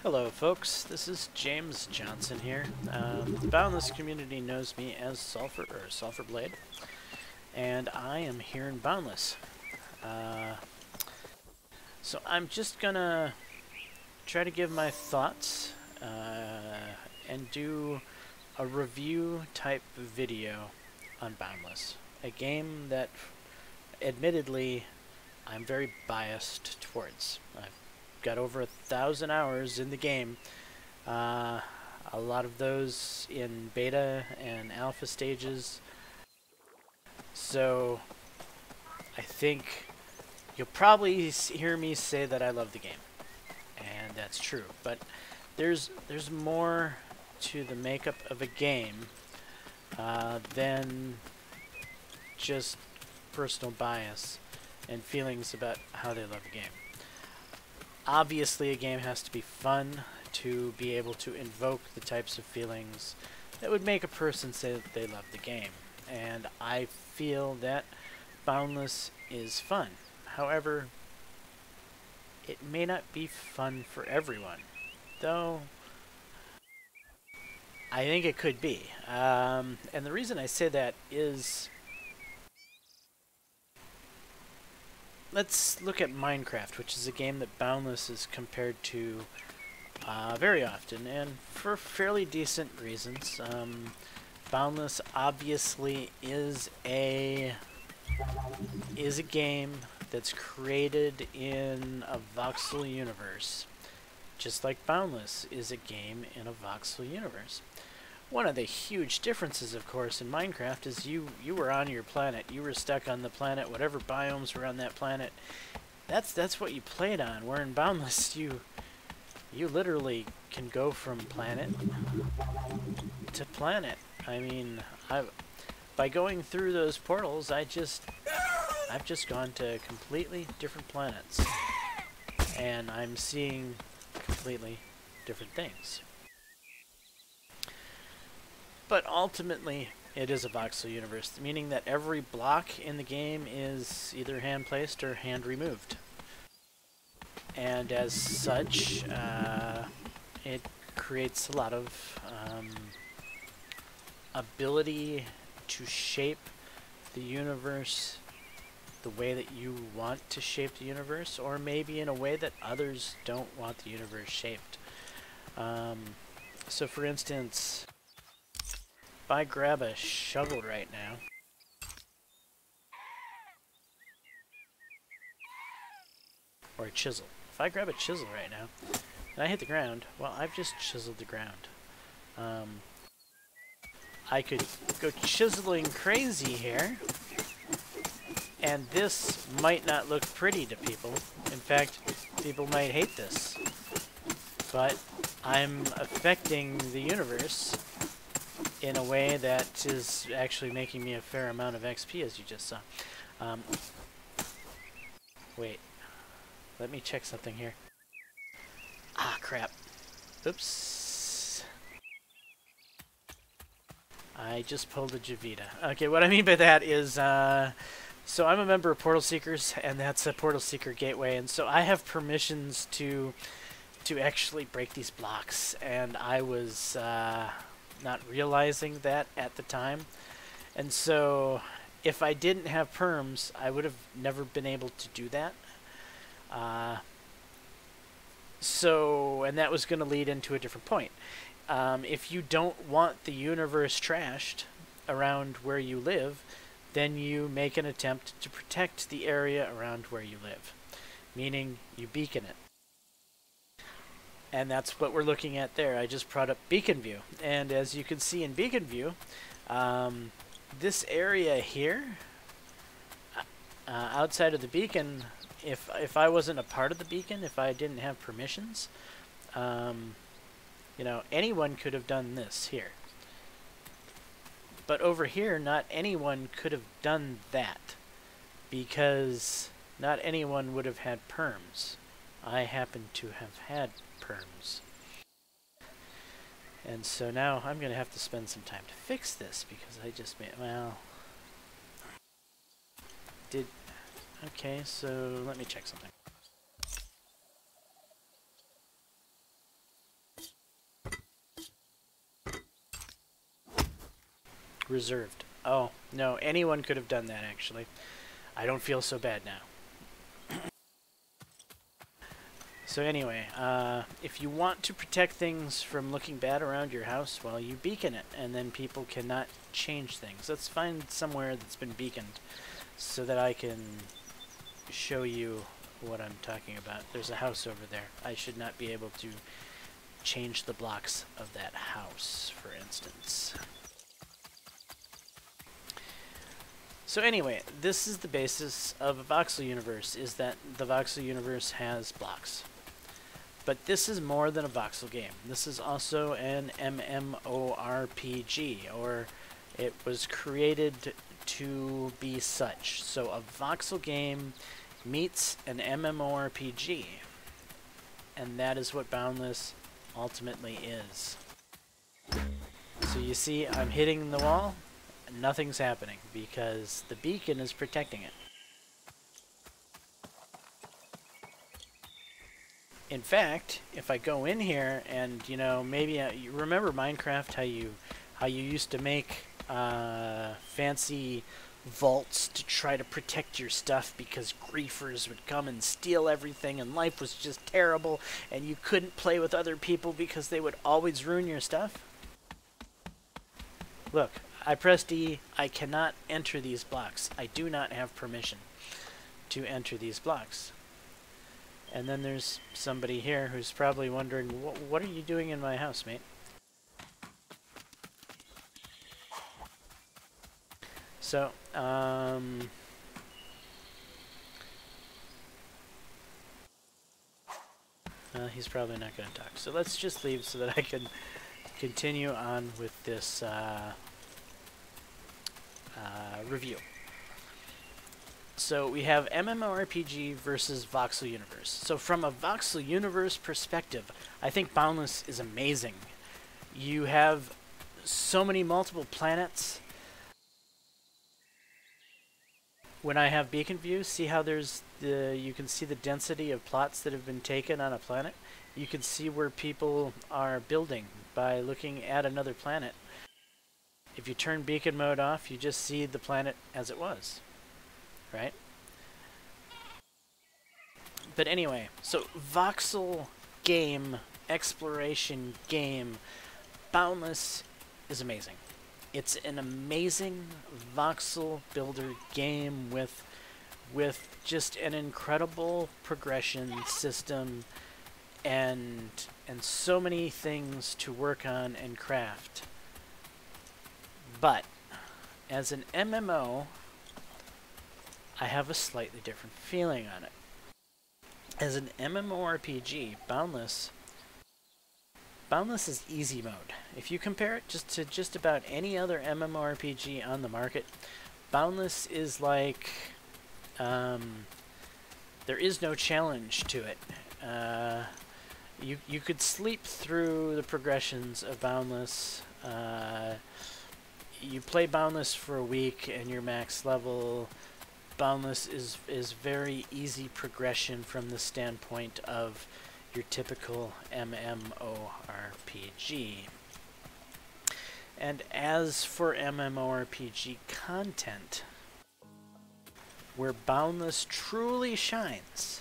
Hello folks, this is James Johnson here. The Boundless community knows me as Sulfurblade, and I am here in Boundless. So I'm just gonna try to give my thoughts and do a review type video on Boundless, a game that admittedly I'm very biased towards. I've got over 1,000 hours in the game. A lot of those in beta and alpha stages. So I think you'll probably hear me say that I love the game, and that's true. But there's more to the makeup of a game than just personal bias and feelings about how they love the game. Obviously, a game has to be fun to be able to invoke the types of feelings that would make a person say that they love the game. And I feel that Boundless is fun. However, it may not be fun for everyone, though I think it could be. And the reason I say that is, let's look at Minecraft, which is a game that Boundless is compared to very often, and for fairly decent reasons. Boundless obviously is a game that's created in a voxel universe, just like Boundless is a game in a voxel universe. One of the huge differences, of course, in Minecraft is you were on your planet. You were stuck on the planet, whatever biomes were on that planet. That's what you played on. Where in Boundless, you literally can go from planet to planet. I mean, by going through those portals, I've just gone to completely different planets, and I'm seeing completely different things. But ultimately, it is a voxel universe, meaning that every block in the game is either hand-placed or hand-removed. And as such, it creates a lot of ability to shape the universe the way that you want to shape the universe, or maybe in a way that others don't want the universe shaped. So for instance, if I grab a shovel right now, or a chisel. If I grab a chisel right now, and I hit the ground, well, I've just chiseled the ground. I could go chiseling crazy here, and this might not look pretty to people. In fact, people might hate this. But I'm affecting the universe in a way that is actually making me a fair amount of XP, as you just saw. Wait. Let me check something here. Ah, crap. Oops. I just pulled a Javita. Okay, what I mean by that is, so I'm a member of Portal Seekers, and that's a Portal Seeker gateway, and so I have permissions to actually break these blocks, and I was not realizing that at the time. And so if I didn't have perms, I would have never been able to do that. And that was going to lead into a different point. If you don't want the universe trashed around where you live, then you make an attempt to protect the area around where you live, meaning you beacon it. And that's what we're looking at there. I just brought up beacon view, and as you can see in beacon view, this area here, outside of the beacon, if I wasn't a part of the beacon, if I didn't have permissions, you know, anyone could have done this here. But over here, not anyone could have done that, because not anyone would have had perms. I happen to have had perms. And so now I'm going to have to spend some time to fix this, because I just made, well, okay, so let me check something. Reserved. Oh, no, anyone could have done that, actually. I don't feel so bad now. So anyway, if you want to protect things from looking bad around your house, well, you beacon it, and then people cannot change things. Let's find somewhere that's been beaconed so that I can show you what I'm talking about. There's a house over there. I should not be able to change the blocks of that house, for instance. So anyway, this is the basis of a voxel universe, is that the voxel universe has blocks. But this is more than a voxel game. This is also an MMORPG, or it was created to be such. So a voxel game meets an MMORPG, and that is what Boundless ultimately is. So you see, I'm hitting the wall, and nothing's happening because the beacon is protecting it. In fact, if I go in here and, you know, maybe you remember Minecraft, how you used to make fancy vaults to try to protect your stuff because griefers would come and steal everything and life was just terrible and you couldn't play with other people because they would always ruin your stuff? Look, I pressed E. I cannot enter these blocks. I do not have permission to enter these blocks. And then there's somebody here who's probably wondering, what are you doing in my house, mate? So, he's probably not going to talk. So let's just leave so that I can continue on with this review. So we have MMORPG versus Voxel Universe. So from a Voxel Universe perspective, I think Boundless is amazing. You have so many multiple planets. When I have beacon view, see how there's you can see the density of plots that have been taken on a planet. You can see where people are building by looking at another planet. If you turn beacon mode off, you just see the planet as it was. Right? But anyway, so voxel game, exploration game, Boundless is amazing. It's an amazing voxel builder game with just an incredible progression system and so many things to work on and craft. But as an MMO, I have a slightly different feeling on it. As an MMORPG, Boundless is easy mode. If you compare it to just about any other MMORPG on the market, Boundless is like, there is no challenge to it. You could sleep through the progressions of Boundless. You play Boundless for a week and you're max level. Boundless is very easy progression from the standpoint of your typical MMORPG. And as for MMORPG content, where Boundless truly shines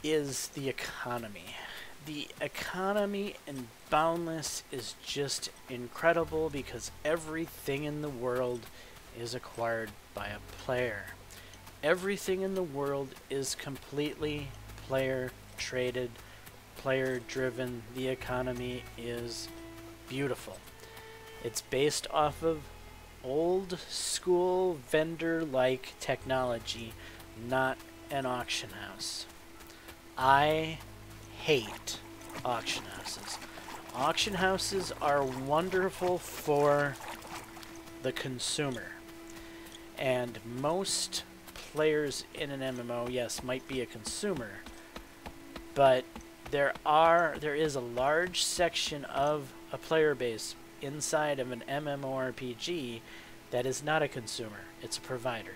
is the economy. The economy in Boundless is just incredible because everything in the world is acquired by a player. Everything in the world is completely player traded, player driven. The economy is beautiful. It's based off of old school vendor like technology, not an auction house. I hate auction houses. Auction houses are wonderful for the consumer. And most players in an MMO, yes, might be a consumer, but there is a large section of a player base inside of an MMORPG that is not a consumer. It's a provider.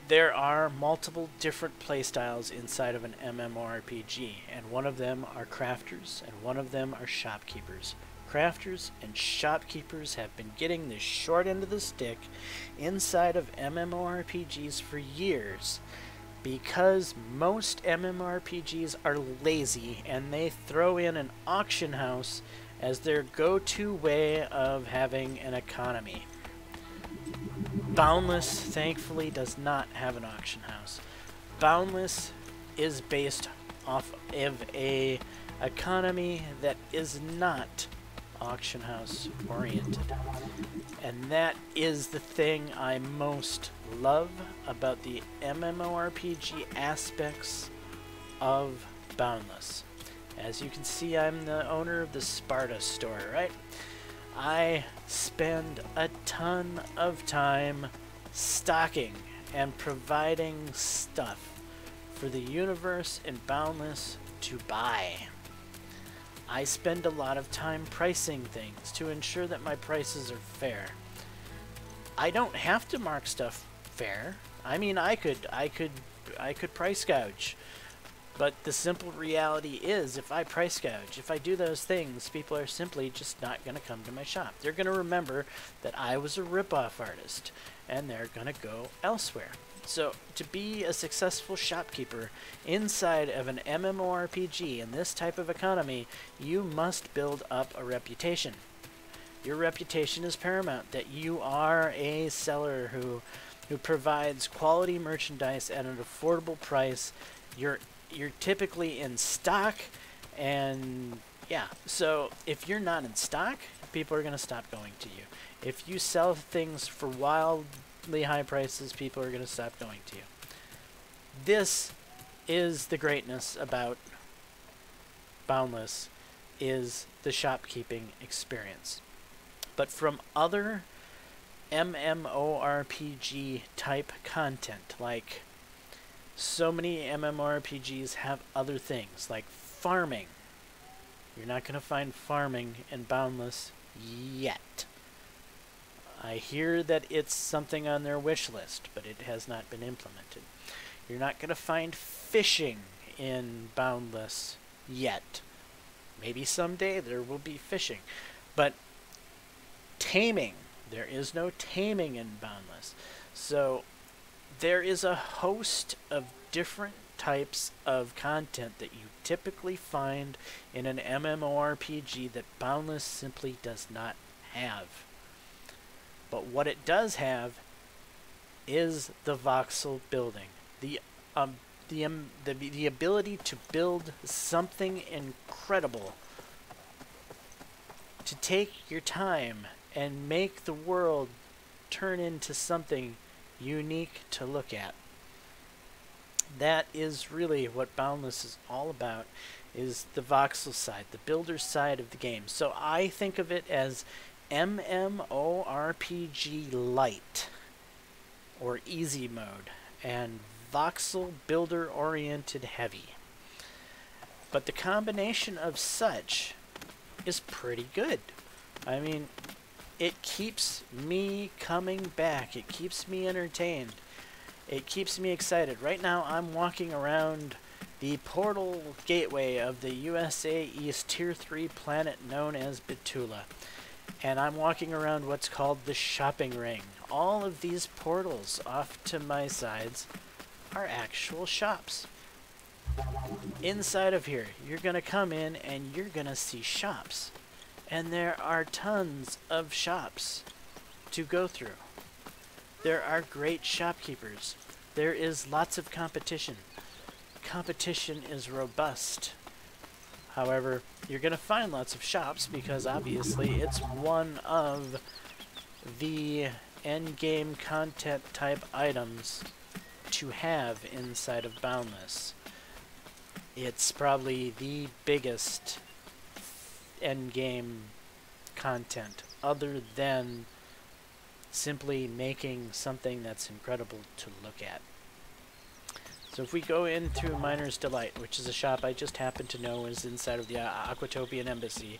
There are multiple different playstyles inside of an MMORPG, and one of them are crafters, and one of them are shopkeepers. Crafters and shopkeepers have been getting the short end of the stick inside of MMORPGs for years because most MMORPGs are lazy and they throw in an auction house as their go-to way of having an economy. Boundless, thankfully, does not have an auction house. Boundless is based off of a economy that is not auction house oriented. And that is the thing I most love about the MMORPG aspects of Boundless. As you can see, I'm the owner of the Sparta store, right? I spend a ton of time stocking and providing stuff for the universe in Boundless to buy. I spend a lot of time pricing things to ensure that my prices are fair. I don't have to mark stuff fair. I mean, I could price gouge. But the simple reality is, if I price gouge, if I do those things, people are simply just not going to come to my shop. They're going to remember that I was a rip-off artist, and they're going to go elsewhere. So, to be a successful shopkeeper inside of an MMORPG in this type of economy, you must build up a reputation. Your reputation is paramount, that you are a seller who provides quality merchandise at an affordable price. You're typically in stock, and yeah, so if you're not in stock, people are going to stop going to you. If you sell things for wildly high prices, people are going to stop going to you. This is the greatness about Boundless, is the shopkeeping experience. But from other MMORPG type content, like so many MMORPGs have other things, like farming. You're not going to find farming in Boundless yet. I hear that it's something on their wish list, but it has not been implemented. You're not going to find fishing in Boundless yet. Maybe someday there will be fishing. But taming, there is no taming in Boundless. So there is a host of different types of content that you typically find in an MMORPG that Boundless simply does not have. But what it does have is the voxel building. The ability to build something incredible. To take your time and make the world turn into something unique to look at. That is really what Boundless is all about, is the voxel side, the builder side of the game. So I think of it as MMORPG light, or easy mode, and voxel builder oriented heavy. But the combination of such is pretty good. I mean, it keeps me coming back. It keeps me entertained. It keeps me excited. Right now, I'm walking around the portal gateway of the USA East Tier 3 planet known as Betula. And I'm walking around what's called the shopping ring. All of these portals off to my sides are actual shops. Inside of here, you're going to come in and you're going to see shops. And there are tons of shops to go through. There are great shopkeepers. There is lots of competition. Competition is robust. However, you're going to find lots of shops because obviously it's one of the endgame content type items to have inside of Boundless. It's probably the biggest endgame content other than simply making something that's incredible to look at. So if we go into Miner's Delight, which is a shop I just happen to know is inside of the Aquatopian Embassy.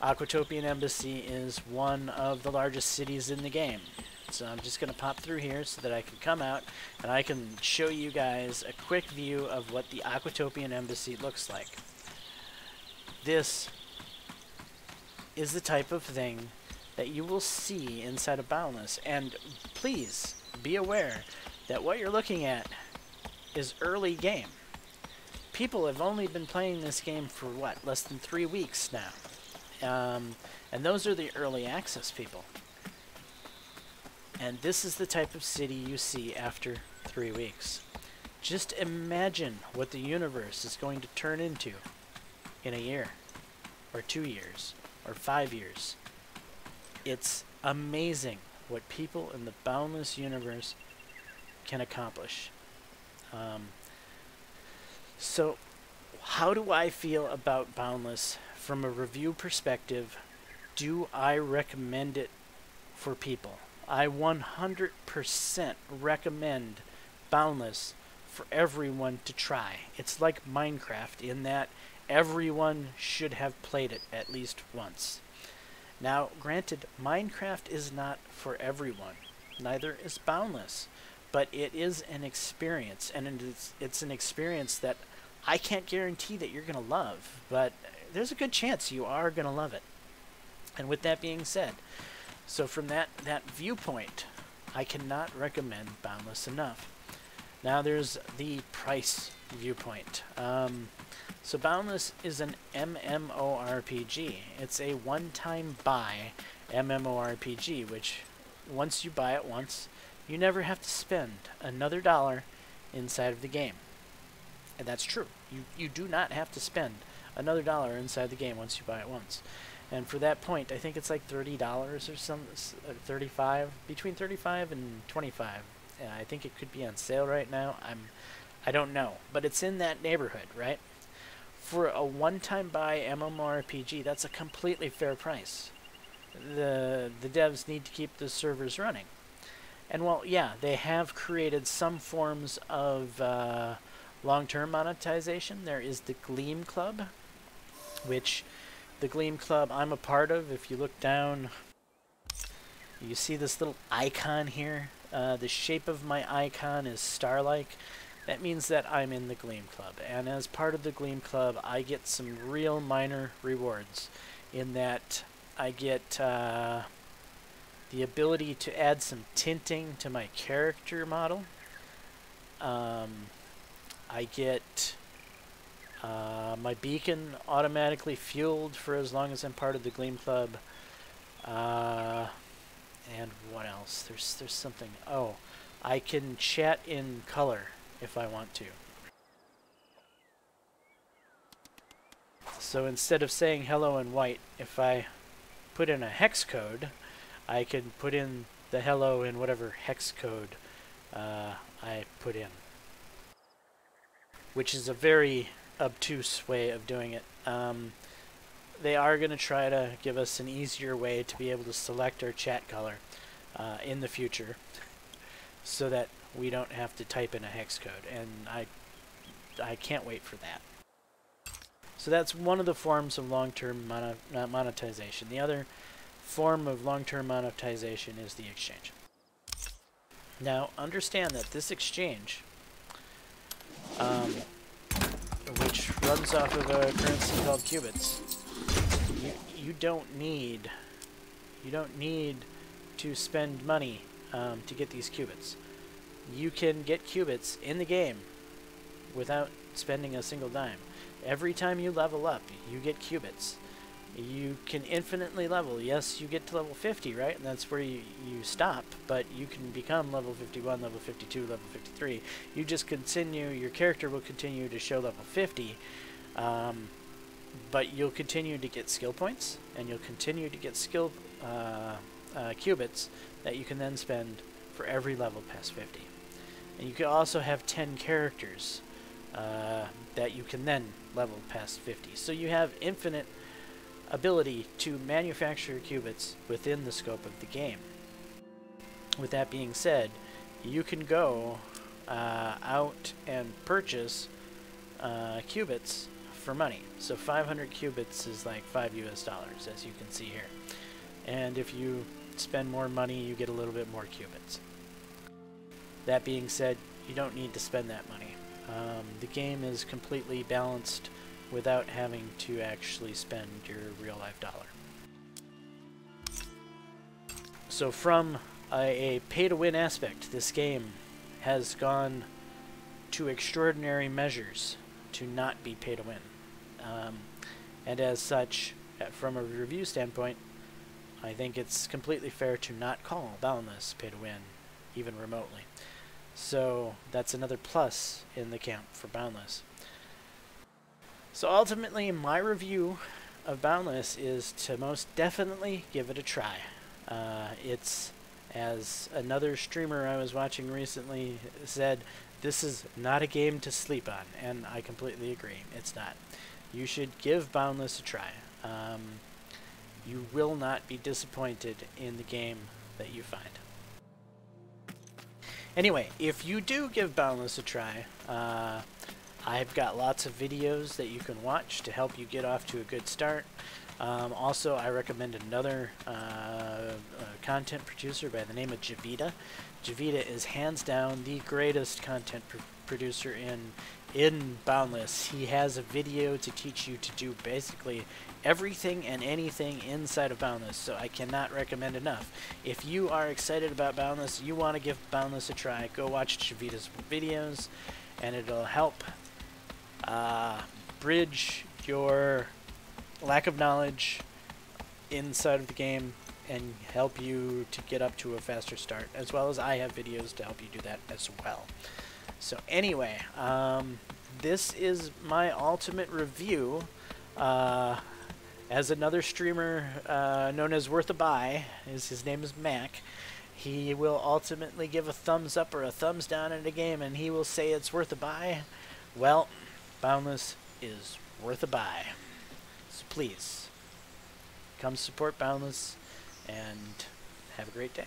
Aquatopian Embassy is one of the largest cities in the game. So I'm just going to pop through here so that I can come out and I can show you guys a quick view of what the Aquatopian Embassy looks like. This is the type of thing that you will see inside of Boundless. And please be aware that what you're looking at is early game. People have only been playing this game for what, less than 3 weeks now. And those are the early access people. And this is the type of city you see after 3 weeks. Just imagine what the universe is going to turn into in a year, or 2 years, or 5 years. It's amazing what people in the Boundless universe can accomplish. So, how do I feel about Boundless from a review perspective? Do I recommend it for people? I 100% recommend Boundless for everyone to try. It's like Minecraft in that everyone should have played it at least once. Now, granted, Minecraft is not for everyone. Neither is Boundless. But it is an experience, and it's an experience that I can't guarantee that you're going to love, but there's a good chance you are going to love it. And with that being said, so from that viewpoint, I cannot recommend Boundless enough. Now there's the price viewpoint. So Boundless is an MMORPG. It's a one-time buy MMORPG, which once you buy it once, you never have to spend another dollar inside of the game. And that's true. You do not have to spend another dollar inside the game once you buy it once. And for that point, I think it's like $30 or some, 35, between 35 and 25. I think it could be on sale right now. I don't know, but it's in that neighborhood, right? For a one-time buy MMORPG, that's a completely fair price. The devs need to keep the servers running. And well, yeah, they have created some forms of long-term monetization. There is the Gleam Club, which the Gleam Club I'm a part of. If you look down, you see this little icon here. The shape of my icon is star-like. That means that I'm in the Gleam Club. And as part of the Gleam Club, I get some real minor rewards in that I get the ability to add some tinting to my character model. I get my beacon automatically fueled for as long as I'm part of the Gleam Club. And what else? There's something. Oh, I can chat in color if I want to. So instead of saying hello in white, if I put in a hex code, I can put in the hello in whatever hex code I put in. Which is a very obtuse way of doing it. They are going to try to give us an easier way to be able to select our chat color in the future so that we don't have to type in a hex code, and I can't wait for that. So that's one of the forms of long-term monetization. The other form of long-term monetization is the exchange. Now, understand that this exchange, which runs off of a currency called qubits, you don't need to spend money to get these qubits. You can get qubits in the game without spending a single dime. Every time you level up, you get qubits. You can infinitely level. Yes, you get to level 50, right? And that's where you stop, but you can become level 51, level 52, level 53. You just continue, your character will continue to show level 50, but you'll continue to get skill points, and you'll continue to get skill qubits that you can then spend for every level past 50. And you can also have 10 characters that you can then level past 50. So you have infinite ability to manufacture qubits within the scope of the game. With that being said, you can go out and purchase qubits for money. So 500 qubits is like $5 US, as you can see here. And if you spend more money, you get a little bit more qubits. That being said, you don't need to spend that money. The game is completely balanced without having to actually spend your real life dollar. So from a pay-to-win aspect, this game has gone to extraordinary measures to not be pay-to-win. And as such, from a review standpoint, I think it's completely fair to not call Boundless pay-to-win, even remotely. So that's another plus in the camp for Boundless. So ultimately, my review of Boundless is to most definitely give it a try. It's, as another streamer I was watching recently said, this is not a game to sleep on, and I completely agree. It's not. You should give Boundless a try. You will not be disappointed in the game that you find. Anyway, if you do give Boundless a try, I've got lots of videos that you can watch to help you get off to a good start. Also, I recommend another content producer by the name of Javita. Javita is hands down the greatest content producer in Boundless. He has a video to teach you to do basically everything and anything inside of Boundless, so I cannot recommend enough. If you are excited about Boundless, you want to give Boundless a try, go watch Javita's videos, and it'll help bridge your lack of knowledge inside of the game and help you to get up to a faster start, as well as I have videos to help you do that as well. So anyway, this is my ultimate review. As another streamer known as Worth a Buy, his name is Mac, he will ultimately give a thumbs up or a thumbs down in a game, and he will say it's worth a buy. Well, Boundless is worth a buy. So please, come support Boundless, and have a great day.